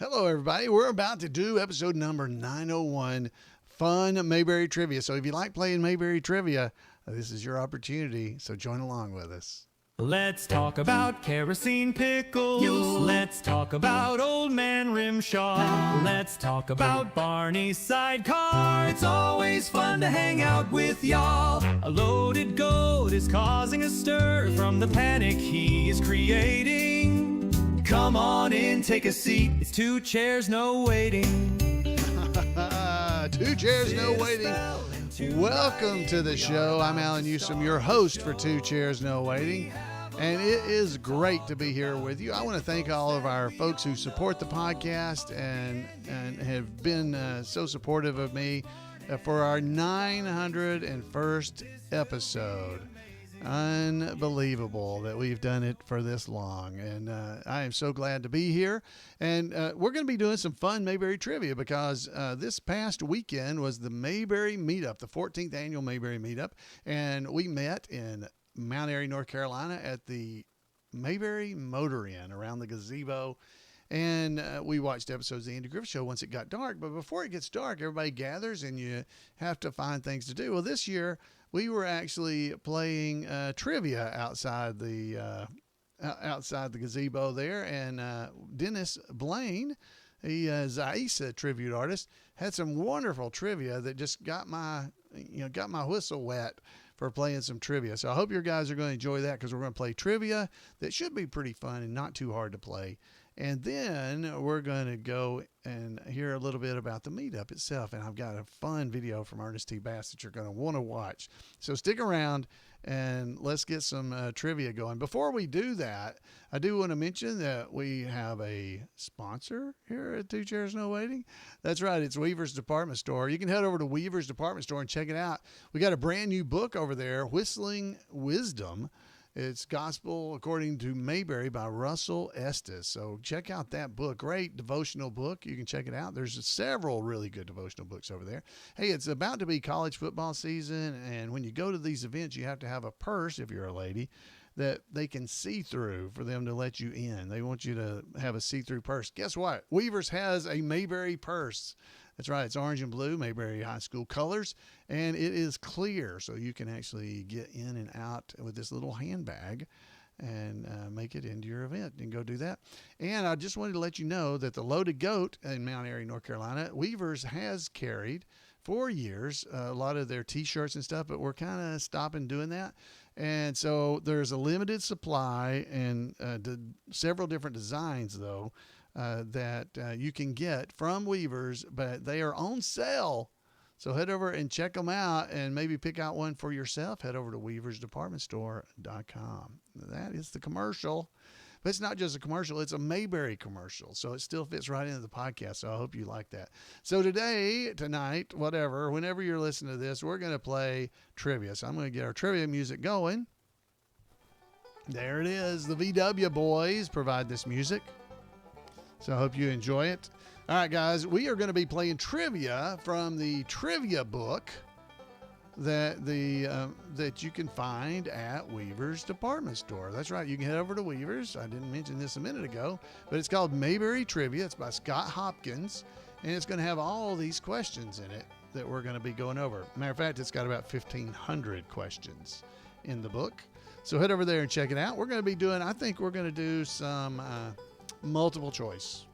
Hello, everybody. We're about to do episode number 901, Fun Mayberry Trivia. So if you like playing Mayberry Trivia, this is your opportunity. So join along with us. Let's talk about kerosene pickles. Let's talk about Old Man Rimshaw. Let's talk about Barney's sidecar. It's always fun to hang out with y'all. A loaded goat is causing a stir from the panic he is creating. Come on in, take a seat. It's two chairs, no waiting. Two chairs, no waiting. Welcome to the show. I'm Allan Newsome, your host for Two Chairs, No Waiting. And it is great to be here with you. I want to thank all of our folks who support the podcast and have been so supportive of me for our 901st episode. Unbelievable that we've done it for this long, and I am so glad to be here. And we're going to be doing some fun Mayberry trivia because this past weekend was the Mayberry Meetup, the 14th annual Mayberry Meetup, and we met in Mount Airy, North Carolina at the Mayberry Motor Inn around the gazebo. And we watched episodes of the Andy Griffith Show once it got dark. But before it gets dark, everybody gathers and you have to find things to do. Well, this year we were actually playing trivia outside the gazebo there. And Dennis Blaine, he is a tribute artist, had some wonderful trivia that just got my whistle wet for playing some trivia. So I hope you guys are going to enjoy that because we're going to play trivia that should be pretty fun and not too hard to play. And then we're going to go and hear a little bit about the meetup itself. And I've got a fun video from Ernest T that you're going to want to watch. So stick around and let's get some trivia going. Before we do that, I do want to mention that we have a sponsor here at Two Chairs No Waiting. That's right. It's Weaver's Department Store. You can head over to Weaver's Department Store and check it out. We got a brand new book over there, Whistling Wisdom. It's Gospel According to Mayberry by Russell Estes. So check out that book. Great devotional book. You can check it out. There's several really good devotional books over there. Hey, it's about to be college football season, and when you go to these events, you have to have a purse, if you're a lady, that they can see through for them to let you in. They want you to have a see-through purse. Guess what? Weaver's has a Mayberry purse. That's right. It's orange and blue, Mayberry High School colors, and it is clear, so you can actually get in and out with this little handbag and make it into your event and go do that. And I just wanted to let you know that the Loaded Goat in Mount Airy, North Carolina, Weaver's has carried for years a lot of their T-shirts and stuff, but we're kind of stopping doing that. And so there's a limited supply and several different designs, though, that you can get from Weaver's, but they are on sale. So head over and check them out and maybe pick out one for yourself. Head over to weaversdepartmentstore.com. That is the commercial. But it's not just a commercial, it's a Mayberry commercial. So it still fits right into the podcast. So I hope you like that. So tonight, whenever you're listening to this, we're going to play trivia. So I'm going to get our trivia music going. There it is. The VW boys provide this music. So I hope you enjoy it. All right, guys, we are going to be playing trivia from the trivia book that you can find at Weaver's Department Store. That's right. You can head over to Weaver's. I didn't mention this a minute ago, but it's called Mayberry Trivia. It's by Scott Hopkins, and it's going to have all these questions in it that we're going to be going over. Matter of fact, it's got about 1,500 questions in the book. So head over there and check it out. We're going to be doing, I think we're going to do some multiple choice.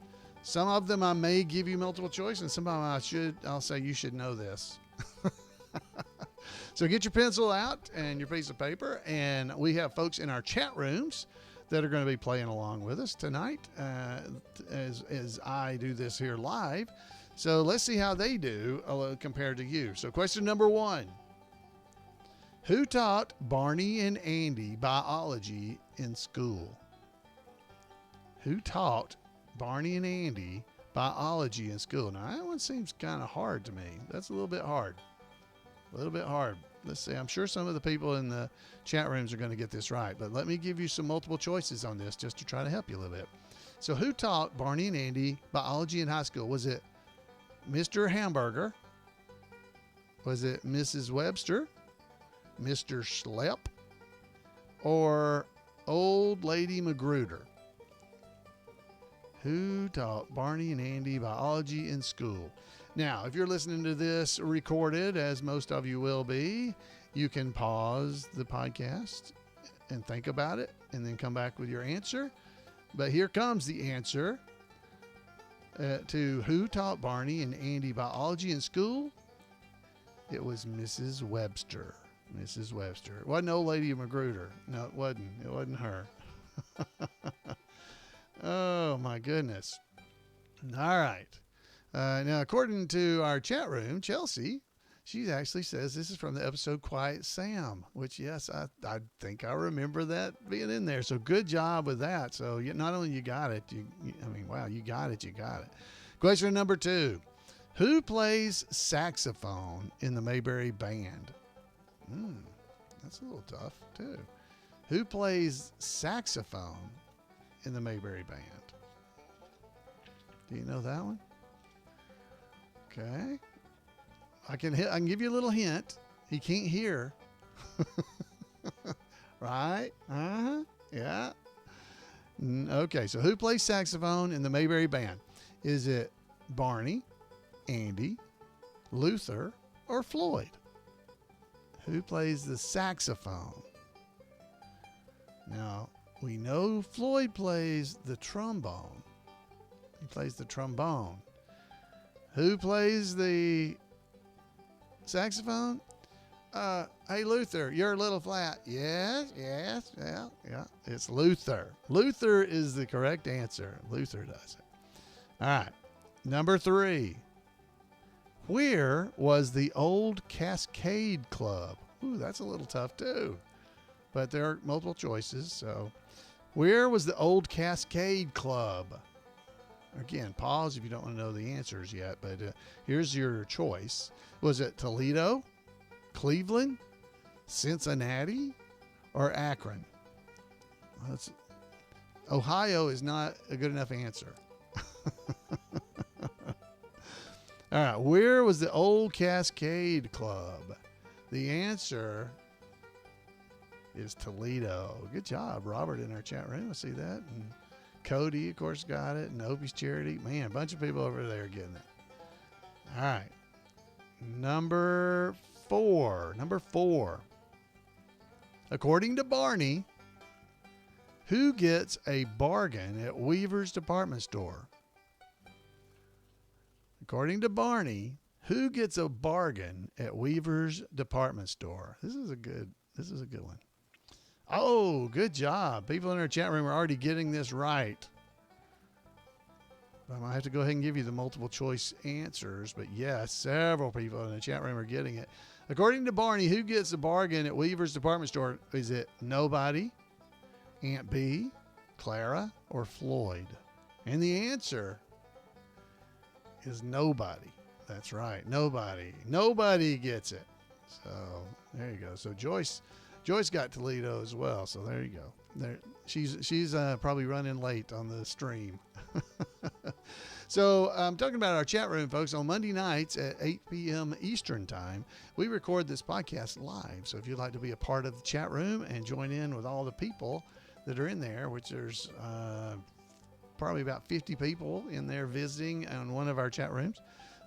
Some of them I may give you multiple choice, and some of them I'll say you should know this. So get your pencil out and your piece of paper, and we have folks in our chat rooms that are going to be playing along with us tonight as I do this here live. So let's see how they do compared to you. So question number 1. Who taught Barney and Andy biology in school? Who taught Barney and Andy biology in school? Now, that one seems kind of hard to me. That's a little bit hard. Let's see. I'm sure some of the people in the chat rooms are going to get this right, but let me give you some multiple choices on this just to try to help you a little bit. So who taught Barney and Andy biology in high school? Was it Mr. Hamburger? Was it Mrs. Webster? Mr. Schlepp? Or Old Lady Magruder? Who taught Barney and Andy biology in school? Now, if you're listening to this recorded, as most of you will be, you can pause the podcast and think about it and then come back with your answer. But here comes the answer to who taught Barney and Andy biology in school. It was Mrs. Webster. Mrs. Webster. It wasn't old lady Magruder. No, it wasn't. It wasn't her. Oh, my goodness. All right. Now, according to our chat room, Chelsea, she actually says this is from the episode Quiet Sam, which, yes, I think I remember that being in there. So good job with that. So not only you got it, wow, you got it. Question number 2. Who plays saxophone in the Mayberry band? That's a little tough, too. Who plays saxophone in the Mayberry band? Do you know that one? Okay. I can give you a little hint. He can't hear. Right? Uh-huh. Yeah. Okay, so who plays saxophone in the Mayberry band? Is it Barney, Andy, Luther, or Floyd? Who plays the saxophone? Now, we know Floyd plays the trombone. He plays the trombone. Who plays the saxophone? Hey, Luther, you're a little flat. Yes, yeah. It's Luther. Luther is the correct answer. Luther does it. All right. Number 3. Where was the old Cascade Club? Ooh, that's a little tough too. But there are multiple choices. So, where was the old Cascade Club? Again, pause if you don't want to know the answers yet. But here's your choice. Was it Toledo, Cleveland, Cincinnati, or Akron? Ohio is not a good enough answer. All right, where was the old Cascade Club? The answer is Toledo. Good job, Robert, in our chat room. I see that. And Cody, of course, got it. And Opie's Charity. Man, a bunch of people over there getting it. All right. Number 4. According to Barney, who gets a bargain at Weaver's department store? According to Barney, who gets a bargain at Weaver's department store? This is a good one. Oh, good job. People in our chat room are already getting this right. I might have to go ahead and give you the multiple choice answers, but yes, several people in the chat room are getting it. According to Barney, who gets a bargain at Weaver's department store? Is it nobody, Aunt B, Clara, or Floyd? And the answer is nobody. That's right. Nobody. Nobody gets it. So there you go. So Joyce got Toledo as well. So there you go. There, she's probably running late on the stream. So I'm talking about our chat room, folks. On Monday nights at 8 p.m. Eastern time, we record this podcast live. So if you'd like to be a part of the chat room and join in with all the people that are in there, which there's probably about 50 people in there visiting on one of our chat rooms.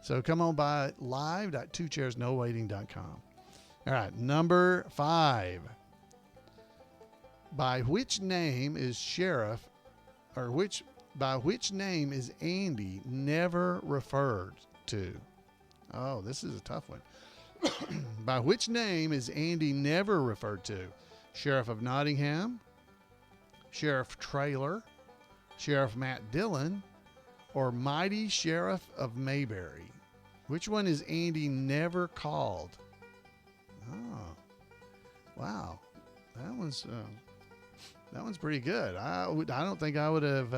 So come on by live.2chairsnowaiting.com. All right, number 5. By which name is by which name is Andy never referred to? Oh, this is a tough one. By which name is Andy never referred to? Sheriff of Nottingham, Sheriff Traylor, Sheriff Matt Dillon, or Mighty Sheriff of Mayberry? Which one is Andy never called? Oh, wow. That one's pretty good. I don't think I would have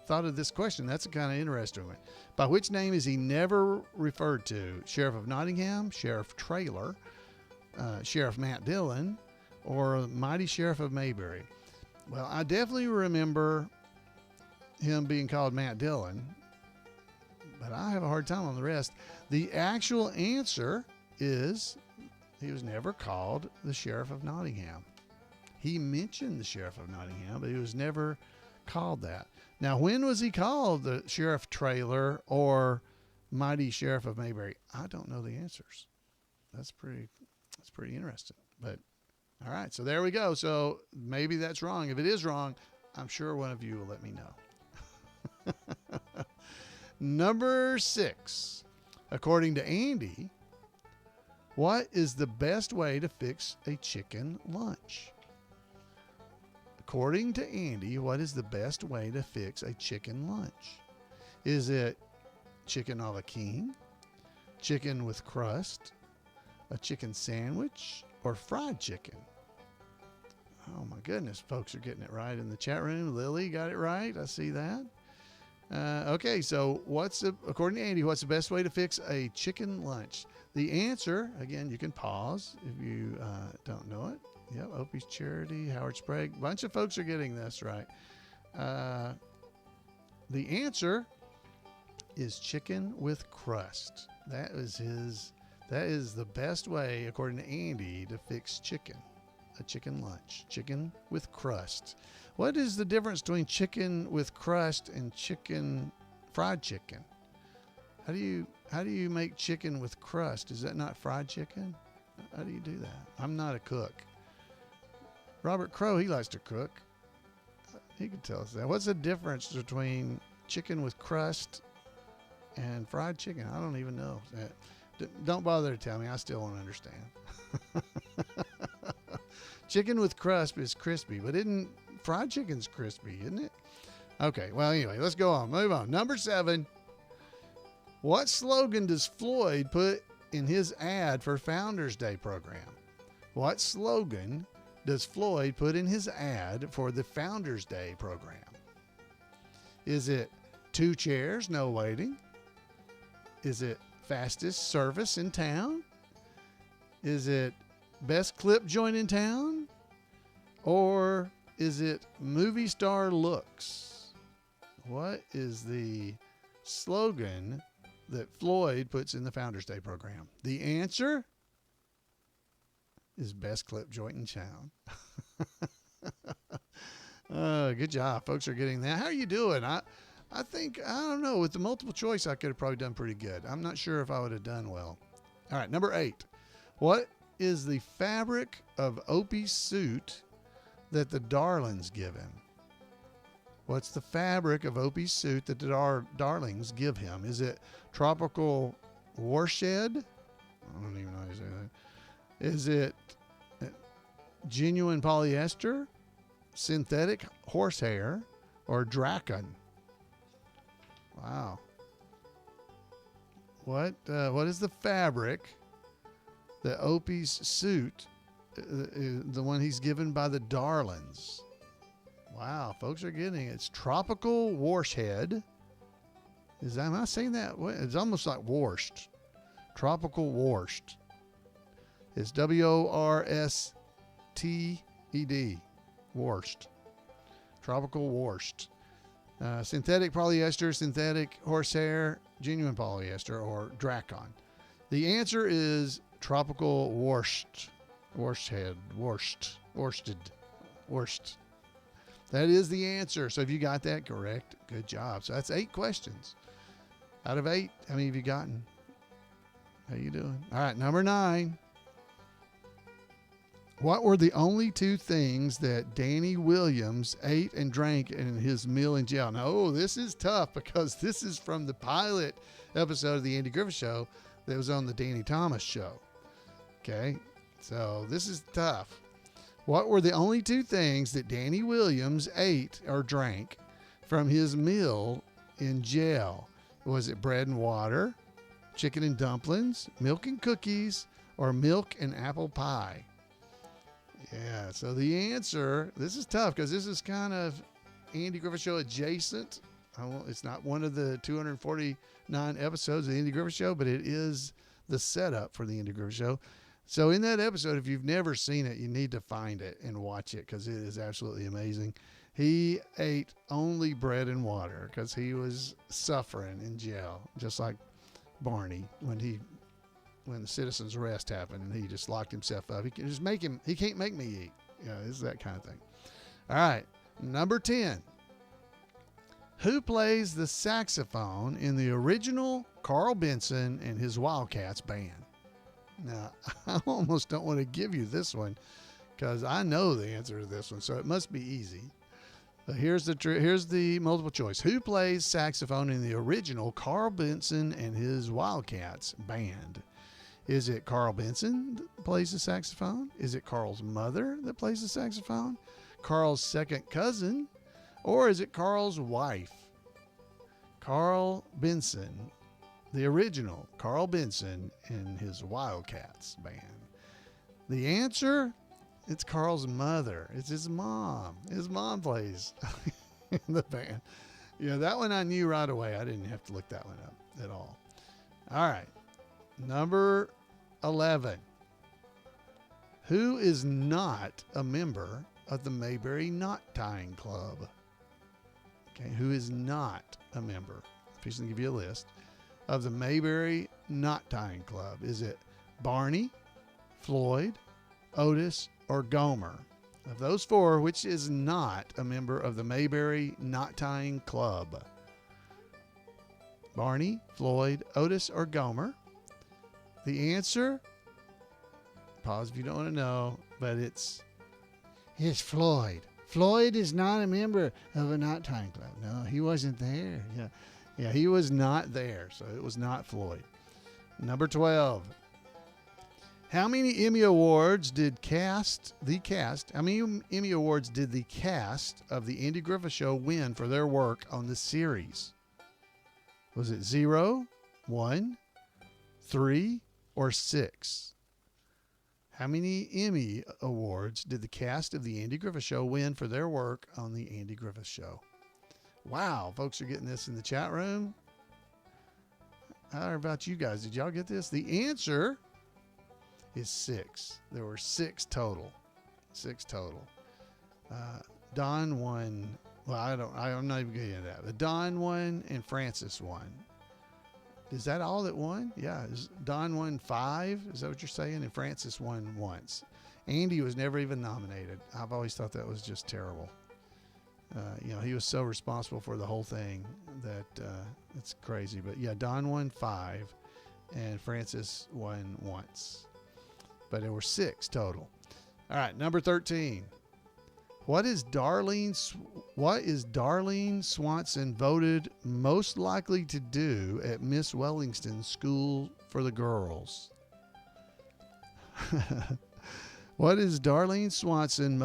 thought of this question. That's a kind of interesting one. By which name is he never referred to? Sheriff of Nottingham, Sheriff Traylor, Sheriff Matt Dillon, or Mighty Sheriff of Mayberry? Well, I definitely remember him being called Matt Dillon, but I have a hard time on the rest. The actual answer is he was never called the Sheriff of Nottingham. He mentioned the Sheriff of Nottingham, but he was never called that. Now, when was he called the Sheriff Trailer or Mighty Sheriff of Mayberry? I don't know the answers. That's pretty interesting. But all right, so there we go. So maybe that's wrong. If it is wrong, I'm sure one of you will let me know. Number 6. According to Andy, what is the best way to fix a chicken lunch? According to Andy, what is the best way to fix a chicken lunch? Is it chicken a la king, chicken with crust, a chicken sandwich, or fried chicken? Oh my goodness, folks are getting it right in the chat room. Lily got it right. I see that. Okay, so according to Andy, what's the best way to fix a chicken lunch? The answer, again, you can pause if you don't know it. Yep, Opie's Charity, Howard Sprague. A bunch of folks are getting this right. The answer is chicken with crust. That is the best way, according to Andy, to fix a chicken lunch. Chicken with crust. What is the difference between chicken with crust and fried chicken? How do you make chicken with crust? Is that not fried chicken? How do you do that? I'm not a cook. Robert Crow, he likes to cook. He could tell us that. What's the difference between chicken with crust and fried chicken? I don't even know. Don't bother to tell me. I still won't understand. Chicken with crust is crispy, but fried chicken's crispy, isn't it? Okay, well, anyway, let's go on. Move on. Number 7. What slogan does Floyd put in his ad for Founders Day program? What slogan does Floyd put in his ad for the Founders Day program? Is it 2 chairs, no waiting? Is it fastest service in town? Is it best clip joint in town? Or is it movie star looks? What is the slogan that Floyd puts in the Founders Day program? The answer is best clip joint in town. Good job. Folks are getting that. How are you doing? I think, I don't know, with the multiple choice, I could have probably done pretty good. I'm not sure if I would have done well. All right, number 8. What is the fabric of Opie's suit that the Darlings give him? What's the fabric of Opie's suit that the Darlings give him? Is it tropical warshed? I don't even know how to say that. Is it genuine polyester, synthetic horsehair, or dragon? Wow. What is the fabric that Opie's suit, the one he's given by the Darlings? Wow, folks are getting it. It's tropical warshed. Am I saying that? It's almost like warshed. Tropical warshed. It's WORSTED. Warshed. Tropical warshed. Synthetic polyester, synthetic horsehair, genuine polyester, or Dracon. The answer is tropical warshed. Worsted. That is the answer. So have you got that correct? Good job. So that's 8 questions. Out of 8, how many have you gotten? How you doing? All right, number 9. What were the only 2 things that Danny Williams ate and drank in his meal in jail? Now, this is tough because this is from the pilot episode of the Andy Griffith Show that was on the Danny Thomas Show. Okay, so this is tough. What were the only 2 things that Danny Williams ate or drank from his meal in jail? Was it bread and water, chicken and dumplings, milk and cookies, or milk and apple pie? Yeah, so the answer, this is tough because this is kind of Andy Griffith Show adjacent. It's not one of the 249 episodes of the Andy Griffith Show, but it is the setup for the Andy Griffith Show. So in that episode, if you've never seen it, you need to find it and watch it because it is absolutely amazing. He ate only bread and water because he was suffering in jail, just like Barney when the citizen's arrest happened and he just locked himself up. He can't make me eat. It's that kind of thing. All right. Number 10. Who plays the saxophone in the original Carl Benson and his Wildcats band? Now, I almost don't want to give you this one because I know the answer to this one, so it must be easy. But here's the multiple choice. Who plays saxophone in the original Carl Benson and his Wildcats band? Is it Carl Benson that plays the saxophone? Is it Carl's mother that plays the saxophone? Carl's second cousin? Or is it Carl's wife? Carl Benson, the original Carl Benson and his Wildcats band. The answer, it's Carl's mother. It's his mom. His mom plays in the band. Yeah, that one I knew right away. I didn't have to look that one up at all. All right. Number 11. Who is not a member of the Mayberry Knot Tying Club? Okay, who is not a member? I'm going to give you a list of the Mayberry Knot Tying Club. Is it Barney, Floyd, Otis, or Gomer? Of those four, which is not a member of the Mayberry Knot Tying Club? Barney, Floyd, Otis, or Gomer? The answer, pause if you don't want to know, but it's Floyd. Floyd is not a member of a knot tying club. No, he wasn't there. Yeah, he was not there, so it was not Floyd. Number 12. How many Emmy Awards did the cast of the Andy Griffith Show win for their work on the series? Was it 0, 1, 3, or 6? How many Emmy Awards did the cast of the Andy Griffith Show win for their work on the Andy Griffith Show? Wow, folks are getting this in the chat room. How about you guys? Did y'all get this? The answer is 6. There were 6 total. 6 total. Don won. Well, I'm not even getting into that. But Don won and Francis won. Is that all that won? Yeah. Don won 5. Is that what you're saying? And Francis won once. Andy was never even nominated. I've always thought that was just terrible. He was so responsible for the whole thing that it's crazy. But yeah, Don won 5 and Francis won once. But there were 6 total. All right, number 13. What is Darlene Swanson voted most likely to do at Miss Wellington's School for the Girls? What is Darlene Swanson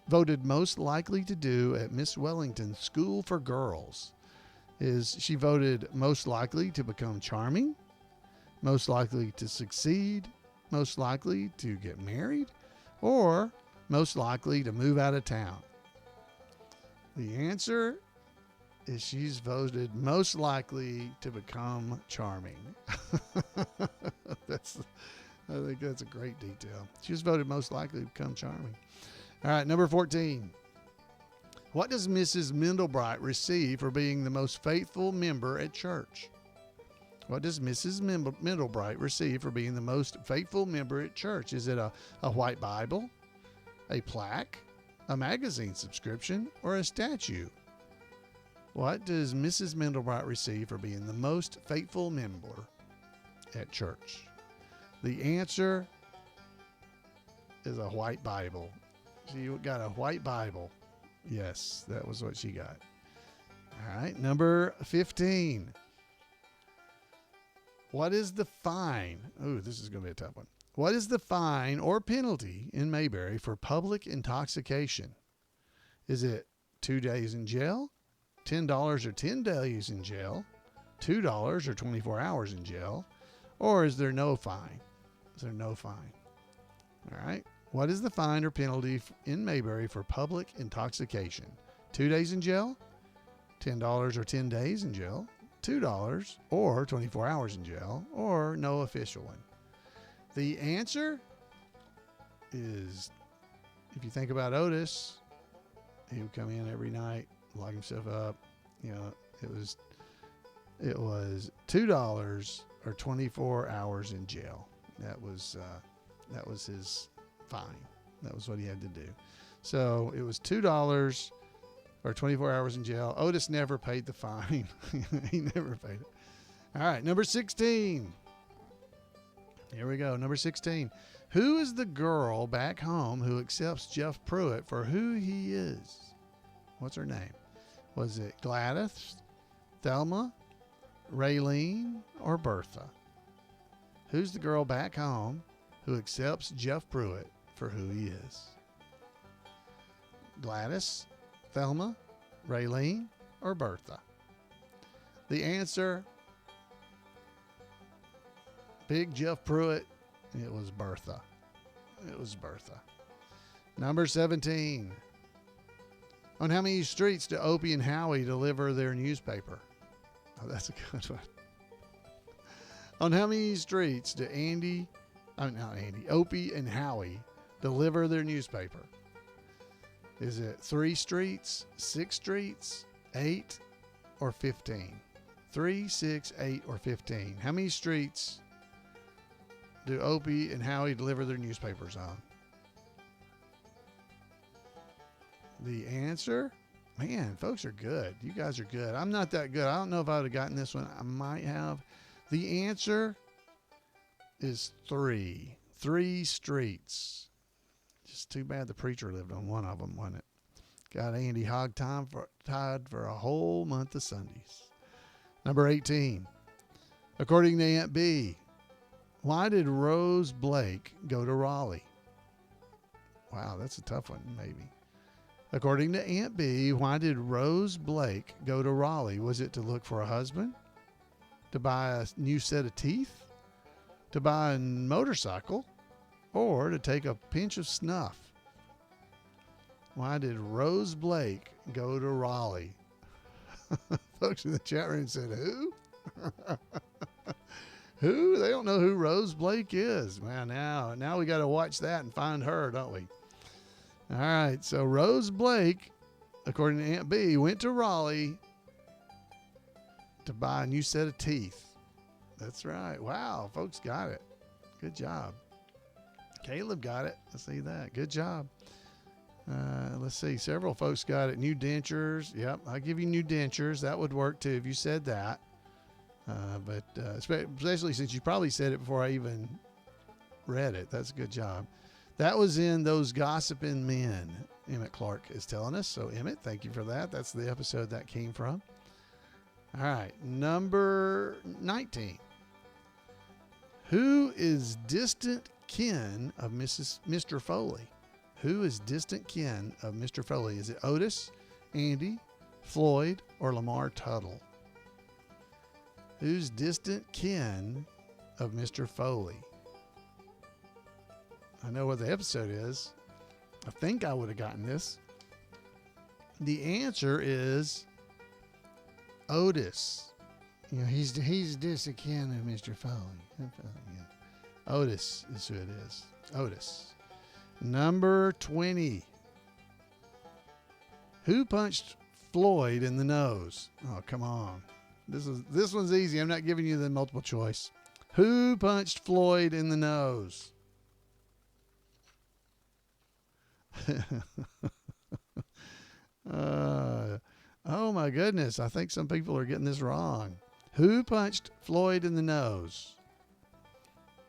voted most likely to do at Miss Wellington's School for Girls? Is she voted most likely to become charming, most likely to succeed, most likely to get married, or most likely to move out of town? The answer is she's voted most likely to become charming. I think that's a great detail. She was voted most likely to become charming. All right, number 14. What does Mrs. Mendelbright receive for being the most faithful member at church? What does Mrs. Mendelbright receive for being the most faithful member at church? Is it a white Bible, a plaque, a magazine subscription, or a statue? What does Mrs. Mendelbright receive for being the most faithful member at church? The answer is a white Bible. She got a white Bible. Yes, that was what she got. All right, number 15. What is the fine? Oh, this is going to be a tough one. What is the fine or penalty in Mayberry for public intoxication? Is it 2 days in jail, $10 or 10 days in jail, $2 or 24 hours in jail, or is there no fine? Is there no fine? All right. What is the fine or penalty in Mayberry for public intoxication? 2 days in jail, $10 or 10 days in jail, $2 or 24 hours in jail, or no official one? The answer is, if you think about Otis, he would come in every night, lock himself up. It was $2 or 24 hours in jail. That was his fine. That was what he had to do. So it was $2 or 24 hours in jail. Otis never paid the fine. He never paid it. All right, number 16. Here we go. Number 16. Who is the girl back home who accepts Jeff Pruitt for who he is? What's her name? Was it Gladys, Thelma, Raylene, or Bertha? Who's the girl back home who accepts Jeff Pruitt for who he is? Gladys, Thelma, Raylene, or Bertha? The answer, Big Jeff Pruitt, it was Bertha. It was Bertha. Number 17. On how many streets do Opie and Howie deliver their newspaper? Oh, that's a good one. On how many streets do Opie and Howie deliver their newspaper? Is it 3 streets, 6 streets, 8, or 15? 3, 6, 8, or 15? How many streets do Opie and Howie deliver their newspapers on? The answer? Man, folks are good. You guys are good. I'm not that good. I don't know if I would have gotten this one. I might have. The answer is 3. 3 streets. Just too bad the preacher lived on one of them, wasn't it? Got Andy hog-tied for a whole month of Sundays. Number 18. According to Aunt B, why did Rose Blake go to Raleigh? Wow, that's a tough one, maybe. According to Aunt B, why did Rose Blake go to Raleigh? Was it to look for a husband? To buy a new set of teeth? To buy a motorcycle? Or to take a pinch of snuff? Why did Rose Blake go to Raleigh? Folks in the chat room said, who? Who? They don't know who Rose Blake is. Man, now we got to watch that and find her, don't we? All right, so Rose Blake, according to Aunt B, went to Raleigh to buy a new set of teeth. That's right. Wow, folks got it. Good job. Caleb got it. I see that. Good job. Let's see. Several folks got it. New dentures. Yep, I'll give you new dentures. That would work too if you said that. But especially since you probably said it before I even read it. That's a good job. That was in Those Gossiping Men, Emmett Clark is telling us. So, Emmett, thank you for that. That's the episode that came from. All right, number 19. Who is distant kin of Mr. Foley? Who is distant kin of Mr. Foley? Is it Otis, Andy, Floyd, or Lamar Tuttle? Who's distant kin of Mr. Foley? I know what the episode is. I think I would have gotten this. The answer is Otis. You know, he's distant kin of Mr. Foley. Yeah. Otis is who it is. Otis. Number 20. Who punched Floyd in the nose? Oh, come on. This one's easy. I'm not giving you the multiple choice. Who punched Floyd in the nose? Oh my goodness. I think some people are getting this wrong. Who punched Floyd in the nose?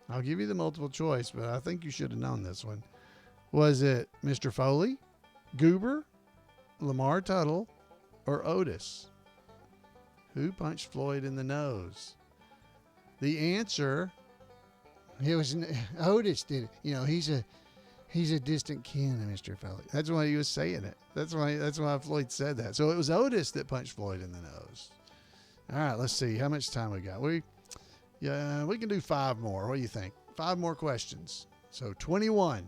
I'll give you the multiple choice, but I think you should have known this one. Was it Mr. Foley, Goober, Lamar Tuttle, or Otis? Who punched Floyd in the nose? The answer, it was Otis did it. You know, he's a distant kin of Mr. Foley. That's why he was saying it. That's why Floyd said that. So it was Otis that punched Floyd in the nose. All right, let's see how much time we got. We can do 5 more. What do you think? 5 more questions. So 21.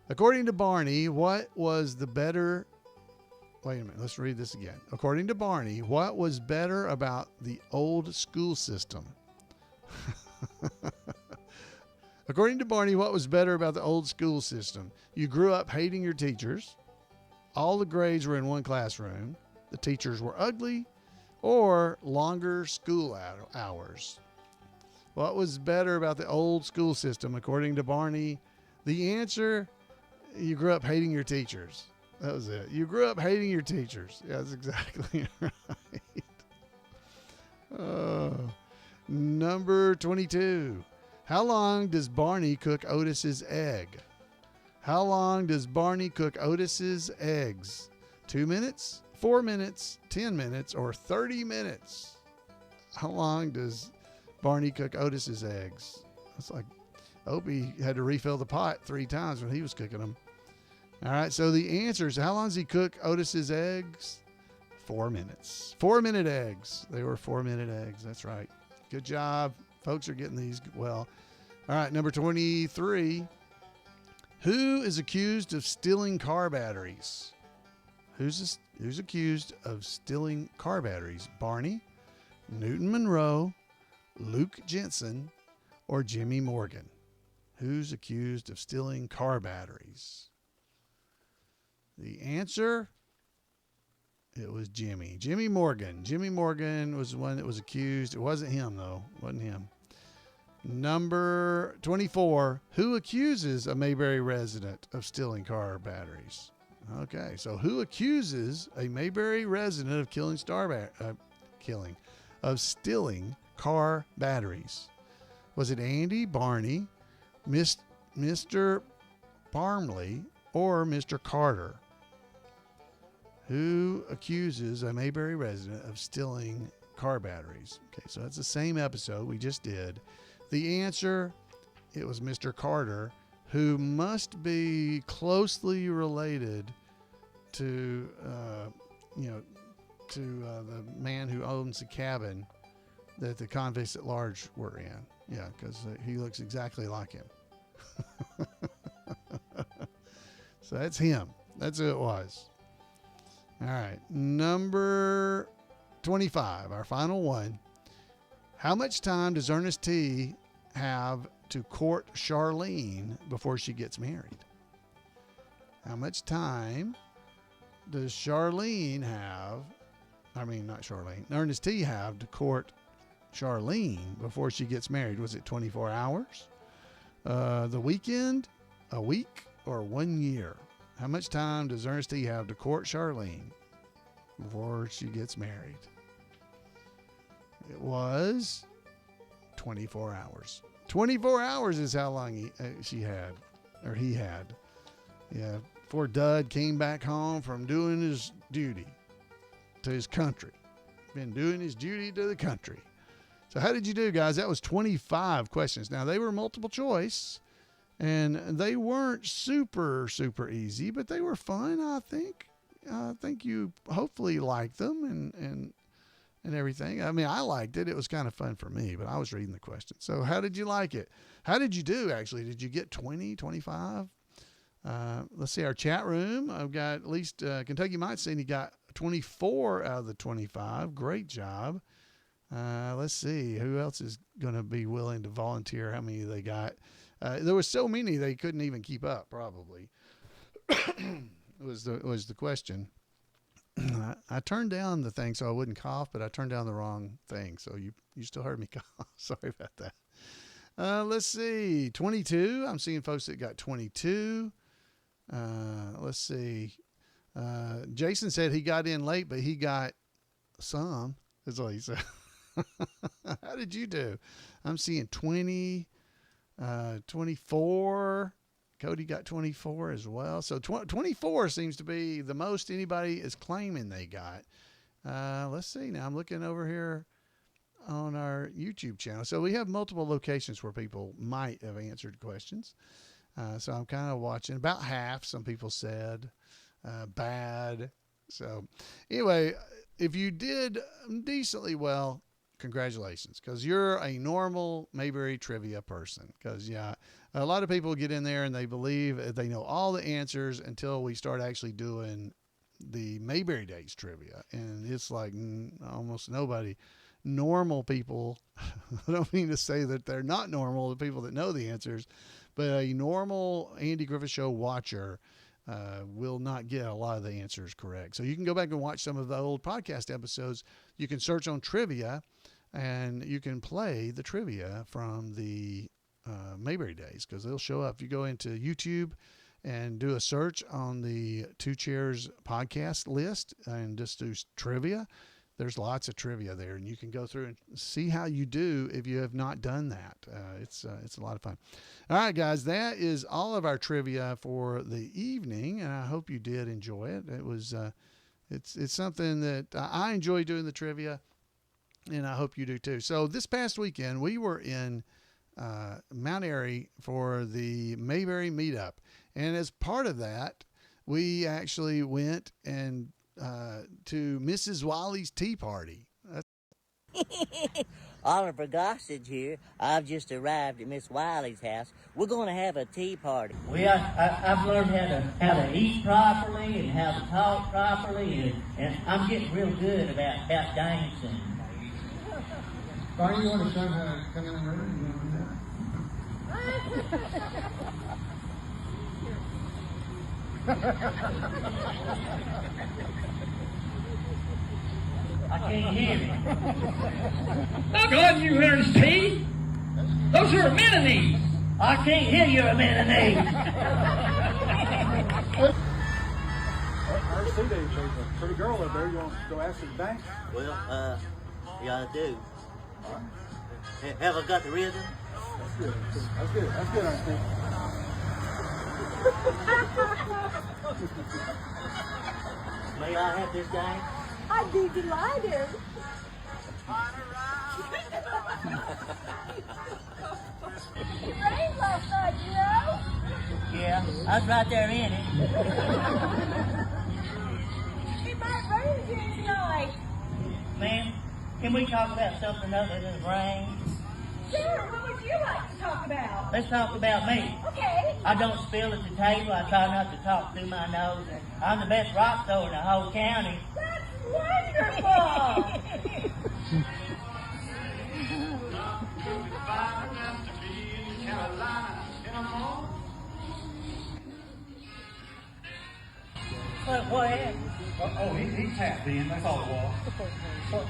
According to Barney, what was the better... Wait a minute. Let's read this again. According to Barney, what was better about the old school system? According to Barney, what was better about the old school system? You grew up hating your teachers. All the grades were in one classroom. The teachers were ugly, or longer school hours. What was better about the old school system, according to Barney? The answer, you grew up hating your teachers. That was it. You grew up hating your teachers. Yeah, that's exactly right. Number 22. How long does Barney cook Otis's egg? How long does Barney cook Otis's eggs? 2 minutes, 4 minutes, 10 minutes, or 30 minutes? How long does Barney cook Otis's eggs? It's like Opie had to refill the pot 3 times when he was cooking them. All right, so the answer is, how long does he cook Otis's eggs? 4 minutes. 4-minute eggs. They were 4-minute eggs. That's right. Good job. Folks are getting these well. All right, number 23. Who is accused of stealing car batteries? Who's accused of stealing car batteries? Barney, Newton Monroe, Luke Jensen, or Jimmy Morgan? Who's accused of stealing car batteries? The answer, it was Jimmy. Jimmy Morgan. Jimmy Morgan was the one that was accused. It wasn't him, though. It wasn't him. Number 24. Who accuses a Mayberry resident of stealing car batteries? Okay, so who accuses a Mayberry resident of stealing car batteries? Was it Andy, Barney, Mr. Parmley, or Mr. Carter? Who accuses a Mayberry resident of stealing car batteries? Okay, so that's the same episode we just did. The answer, it was Mr. Carter, who must be closely related to, the man who owns the cabin that the convicts at large were in. Yeah, because he looks exactly like him. So that's him. That's who it was. All right, number 25, our final one. How much time does Ernest T have to court Charlene before she gets married? How much time does Ernest T have to court Charlene before she gets married? Was it 24 hours, the weekend, a week, or 1 year? How much time does Ernest T have to court Charlene before she gets married? It was 24 hours. 24 hours is how long he had. Yeah, before Dud came back home from doing his duty to his country. Been doing his duty to the country. So how did you do, guys? That was 25 questions. Now, they were multiple choice, and they weren't super, super easy, but they were fun, I think. I think you hopefully liked them and everything. I mean, I liked it. It was kind of fun for me, but I was reading the questions. So how did you like it? How did you do, actually? Did you get 20, 25? Let's see, our chat room. I've got at least Kentucky Might Scene. He got 24 out of the 25. Great job. Let's see. Who else is going to be willing to volunteer? How many they got? There were so many they couldn't even keep up, probably. was the question. I turned down the thing so I wouldn't cough, but I turned down the wrong thing. So you still heard me cough. Sorry about that. Let's see. 22. I'm seeing folks that got 22. Let's see. Jason said he got in late, but he got some. That's all he said. How did you do? I'm seeing 20, 24. Cody got 24 as well. So 24 seems to be the most anybody is claiming they got. Let's see. Now I'm looking over here on our YouTube channel. So we have multiple locations where people might have answered questions. So I'm kind of watching. About half, some people said bad. So anyway, if you did decently well, congratulations, because you're a normal Mayberry trivia person. Because, yeah, a lot of people get in there and they believe they know all the answers until we start actually doing the Mayberry Days trivia. And it's like almost nobody. Normal people, I don't mean to say that they're not normal, the people that know the answers, but a normal Andy Griffith Show watcher will not get a lot of the answers correct. So you can go back and watch some of the old podcast episodes. You can search on trivia and you can play the trivia from the Mayberry Days, because they'll show up. If you go into YouTube and do a search on the Two Chairs podcast list and just do trivia. There's lots of trivia there, and you can go through and see how you do if you have not done that. It's a lot of fun. All right, guys, that is all of our trivia for the evening, and I hope you did enjoy it. It was it's something that I enjoy doing, the trivia, and I hope you do too. So this past weekend, we were in Mount Airy for the Mayberry Meetup, and as part of that, we actually went and to Mrs. Wiley's tea party. Oliver Gossage here. I've just arrived at Miss Wiley's house. We're going to have a tea party. Well, I've learned how to eat properly and how to talk properly, and I'm getting real good about dancing. Barney, you want to show them how to come in the room? You want to do I can't hear it. Doggone you, Ernest T. Those are amenities. I can't hear your amenities. Ernest T, there's a pretty girl over there. You want to go ask her to dance? Well, yeah, I do. Have I got the rhythm? That's good. That's good. That's good, Ernest T. May I have this dance? I'd be delighted. It rained last night, you know? Yeah, I was right there in it. It might rain again tonight. Ma'am, can we talk about something other than rain? Sure, what would you like to talk about? Let's talk about me. Okay. I don't spill at the table. I try not to talk through my nose. And I'm the best rock thrower in the whole county. That's wonderful. What happened? Oh, he tapped in. That's all it was.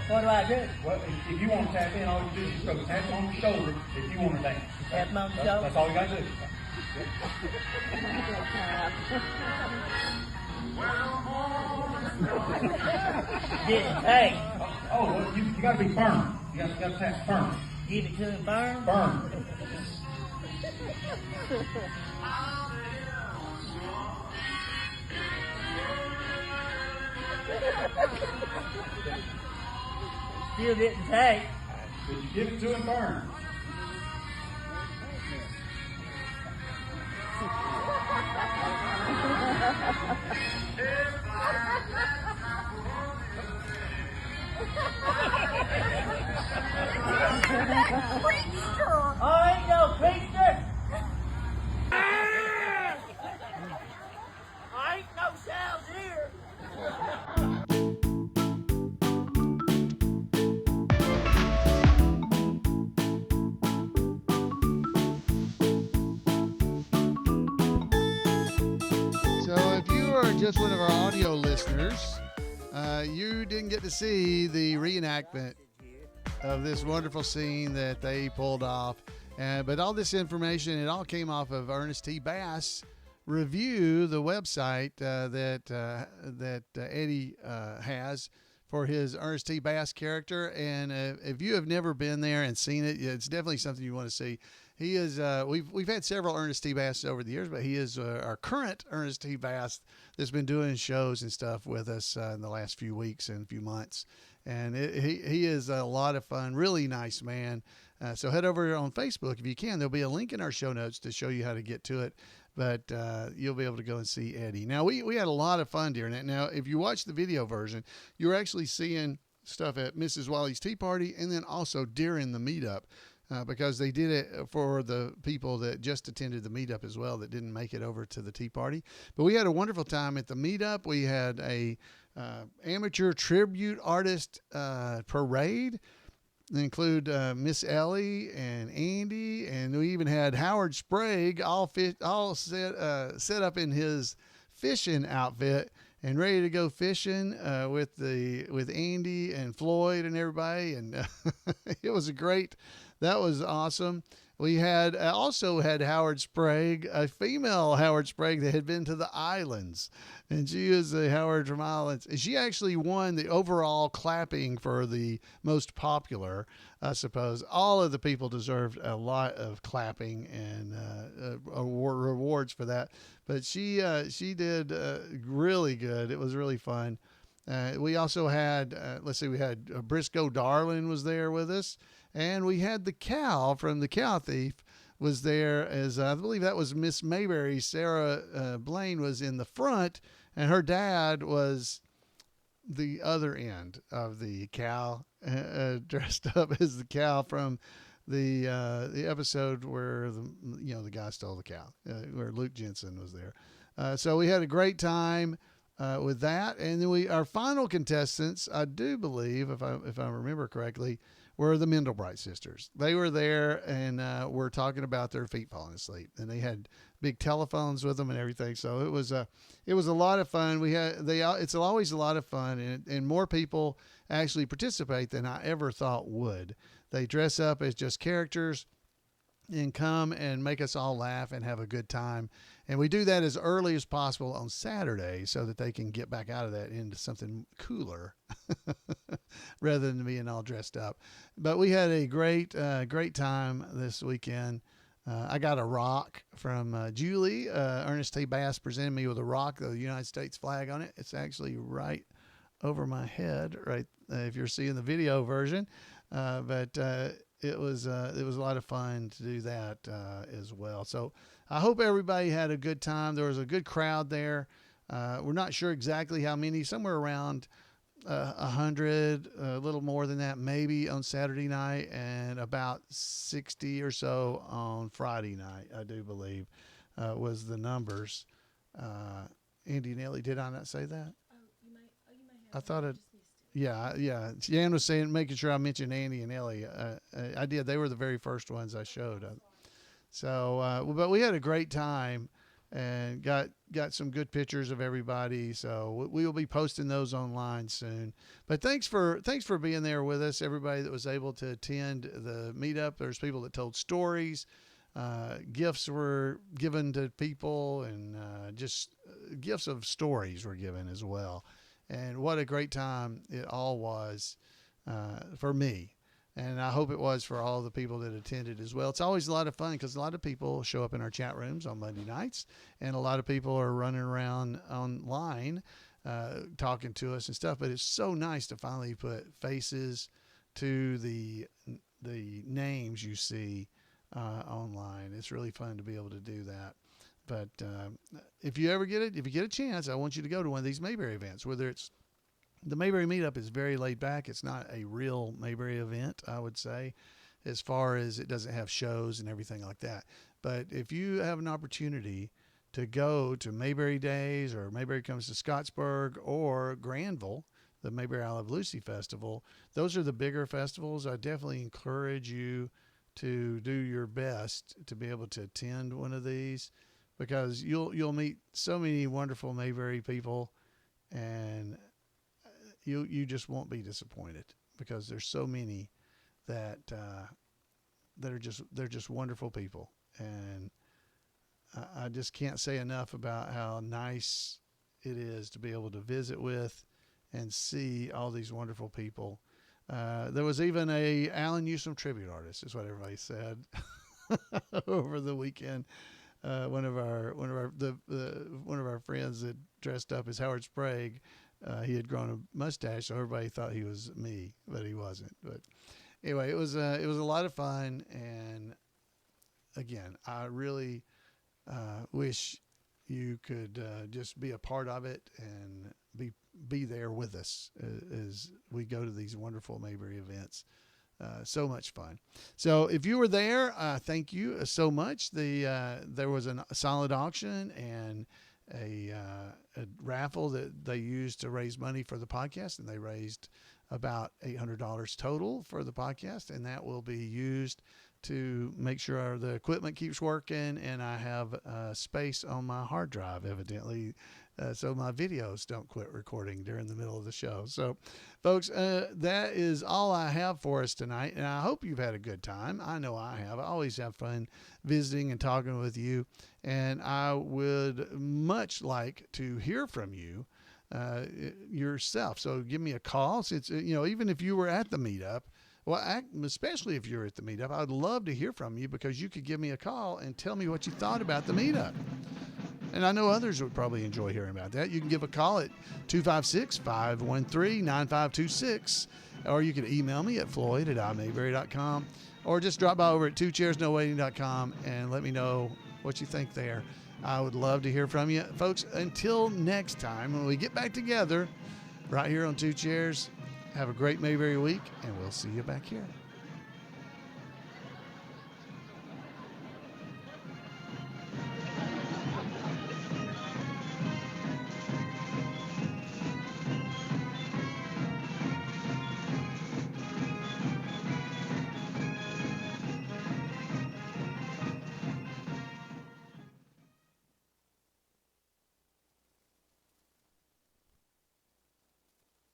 What do I do? Well, if you want to tap in, all you do is just go tap him on the shoulder if you want to dance. Tap him on the shoulder? That's all you got to do. Didn't take. Oh, well, you got to be firm. You got to tap firm. Give it to him firm? Firm. Still didn't take. Did you give it to him firm? I ain't no preacher. I ain't no sounds here. So if you are just one of our audio listeners, you didn't get to see the reenactment of this wonderful scene that they pulled off. But all this information, it all came off of Ernest T. Bass Review, the website that Eddie has for his Ernest T. Bass character. And if you have never been there and seen it, it's definitely something you want to see. He is we've had several Ernest T. Bass over the years, but he is our current Ernest T. Bass that's been doing shows and stuff with us in the last few weeks and few months. And he is a lot of fun, really nice man. So head over on Facebook if you can. There'll be a link in our show notes to show you how to get to it. But you'll be able to go and see Eddie. Now, we had a lot of fun during it. Now, if you watch the video version, you're actually seeing stuff at Mrs. Wiley's tea party and then also during the meetup. Because they did it for the people that just attended the meetup as well that didn't make it over to the tea party. But we had a wonderful time at the meetup. We had a amateur tribute artist parade. They include Miss Ellie and Andy, and we even had Howard Sprague all set up in his fishing outfit and ready to go fishing with Andy and Floyd and everybody, and it was that was awesome. We had also had Howard Sprague, a female Howard Sprague that had been to the islands, and she is a Howard from Islands. And she actually won the overall clapping for the most popular. I suppose all of the people deserved a lot of clapping and rewards for that. But she did really good. It was really fun. We also had, we had Briscoe Darlin was there with us. And we had the cow from the Cow Thief was there as I believe that was Miss Mayberry. Sarah Blaine was in the front, and her dad was the other end of the cow, dressed up as the cow from the episode where the guy stole the cow, where Luke Jensen was there. So we had a great time with that, and then our final contestants, I do believe, if I remember correctly, were the Mendelbright sisters. They were there and were talking about their feet falling asleep, and they had big telephones with them and everything. So it was a lot of fun. It's always a lot of fun, and more people actually participate than I ever thought would. They dress up as just characters and come and make us all laugh and have a good time. And we do that as early as possible on Saturday so that they can get back out of that into something cooler rather than being all dressed up. But we had a great time this weekend. I got a rock from Julie. Ernest T. Bass presented me with a rock with the United States flag on it. It's actually right over my head, right, if you're seeing the video version. But it was a lot of fun to do that as well. So I hope everybody had a good time. There was a good crowd there. We're not sure exactly how many, somewhere around 100, a little more than that, maybe on Saturday night, and about 60 or so on Friday night, I do believe, was the numbers. Andy and Ellie, did I not say that? You might have. I thought it. Yeah. Jan was saying, making sure I mentioned Andy and Ellie. I did. They were the very first ones I showed. But we had a great time and got some good pictures of everybody. So we will be posting those online soon. But thanks for being there with us. Everybody that was able to attend the meetup. There's people that told stories. Gifts were given to people, and just gifts of stories were given as well. And what a great time it all was for me. And I hope it was for all the people that attended as well. It's always a lot of fun because a lot of people show up in our chat rooms on Monday nights, and a lot of people are running around online talking to us and stuff. But it's so nice to finally put faces to the names you see online. It's really fun to be able to do that. But if you get a chance, I want you to go to one of these Mayberry events, whether it's the Mayberry Meetup is very laid back. It's not a real Mayberry event, I would say, as far as it doesn't have shows and everything like that. But if you have an opportunity to go to Mayberry Days, or Mayberry Comes to Scottsburg, or Granville, the Mayberry I Love Lucy Festival, those are the bigger festivals. I definitely encourage you to do your best to be able to attend one of these, because you'll meet so many wonderful Mayberry people, and you just won't be disappointed, because there's so many that are just wonderful people, and I just can't say enough about how nice it is to be able to visit with and see all these wonderful people. There was even a Allan Newsome tribute artist, is what everybody said over the weekend. One of our friends that dressed up as Howard Sprague, he had grown a mustache, so everybody thought he was me, but he wasn't. But anyway, it was a lot of fun, and again, I really wish you could just be a part of it and be there with us as we go to these wonderful Mayberry events. So much fun. So if you were there, thank you so much. There was a silent auction and a raffle that they used to raise money for the podcast, and they raised about $800 total for the podcast, and that will be used to make sure the equipment keeps working, and I have space on my hard drive, evidently, so my videos don't quit recording during the middle of the show. So, folks, that is all I have for us tonight, and I hope you've had a good time. I know I have. I always have fun visiting and talking with you, and I would much like to hear from you yourself. So give me a call. Since, even if you were at the meetup, well, especially if you're at the meetup, I'd love to hear from you, because you could give me a call and tell me what you thought about the meetup. And I know others would probably enjoy hearing about that. You can give a call at 256-513-9526, or you can email me at floyd@imayberry.com, or just drop by over at twochairsnowaiting.com and let me know what you think there. I would love to hear from you. Folks, until next time, when we get back together right here on Two Chairs, have a great Mayberry week, and we'll see you back here.